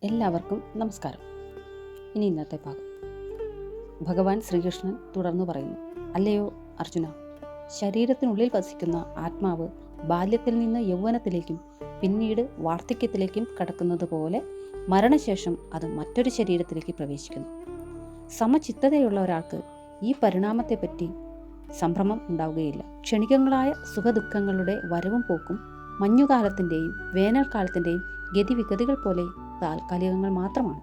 എല്ലാവർക്കും നമസ്കാരം. ഇനി ഇന്നത്തെ ഭാഗം. ഭഗവാൻ ശ്രീകൃഷ്ണൻ തുടർന്ന് പറയുന്നു: അല്ലയോ അർജുന, ശരീരത്തിനുള്ളിൽ വസിക്കുന്ന ആത്മാവ് ബാല്യത്തിൽ നിന്ന് യൗവനത്തിലേക്കും പിന്നീട് വാർദ്ധക്യത്തിലേക്കും കടക്കുന്നത് പോലെ മരണശേഷം അത് മറ്റൊരു ശരീരത്തിലേക്ക് പ്രവേശിക്കുന്നു. സമചിത്തതയുള്ള ഒരാൾക്ക് ഈ പരിണാമത്തെപ്പറ്റി സംഭ്രമം ഉണ്ടാവുകയില്ല. ക്ഷണികങ്ങളായ സുഖദുഃഖങ്ങളുടെ വരവും പോക്കും മഞ്ഞുകാലത്തിൻ്റെയും വേനൽക്കാലത്തിൻ്റെയും ഗതിവിഗതികൾ പോലെ താൽക്കാലികങ്ങൾ മാത്രമാണ്.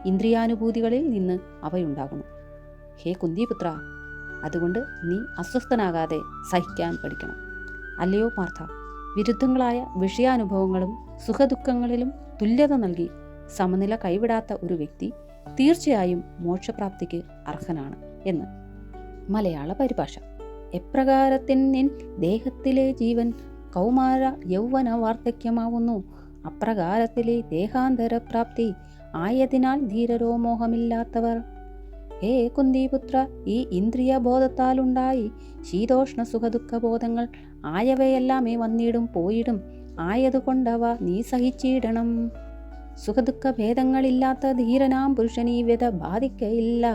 ഇന്ദ്രിയാനുഭൂതികളിൽ നിന്ന് അവയുണ്ടാകുന്നു. ഹേ കുന്തിപുത്ര, അതുകൊണ്ട് നീ അസ്വസ്ഥനാകാതെ സഹിക്കാൻ പഠിക്കണം. അല്ലയോ പാർത്ഥ, വിരുദ്ധങ്ങളായ വിഷയാനുഭവങ്ങളും സുഖദുഃഖങ്ങളിലും തുല്യത നൽകി സമനില കൈവിടാത്ത ഒരു വ്യക്തി തീർച്ചയായും മോക്ഷപ്രാപ്തിക്ക് അർഹനാണ് എന്ന്. മലയാള പരിഭാഷ: എപ്രകാരത്തിൻ നിൻ ദേഹത്തിലെ ജീവൻ കൗമാര യൗവന വാർദ്ധക്യമാവുന്നു, അപ്രകാരത്തിലെ ദേഹാന്തരപ്രാപ്തി ആയതിനാൽ ധീരരോ മോഹമില്ലാത്തവർ. ഹേ കുന്തിപുത്ര, ഈ ഇന്ദ്രിയബോധത്താലുണ്ടായി ശീതോഷ്ണ സുഖദുഃഖബോധങ്ങൾ ആയവയെല്ലാമേ വന്നിടും പോയിടും, ആയതുകൊണ്ടവ നീ സഹിച്ചിടണം. സുഖദുഃഖ ഭേദങ്ങളില്ലാത്ത ധീരനാം പുരുഷൻ ഈ വ്യത ബാധിക്കയില്ല.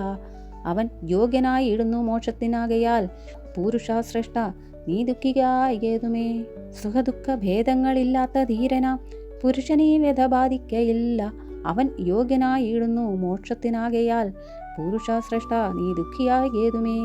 അവൻ യോഗ്യനായിടുന്നു മോക്ഷത്തിനാകയാൽ. പുരുഷശ്രേഷ്ഠ, നീ ദുഃഖിക്കായതുമേ. സുഖദുഃഖ ഭേദങ്ങളില്ലാത്ത ധീരനാം പുരുഷനീ വ്യത ബാധിക്കയില്ല. അവൻ യോഗ്യനായിടുന്നു മോക്ഷത്തിനാകയാൽ. പുരുഷശ്രേഷ്ഠ, നീ ദുഃഖിയാകേതുമേ.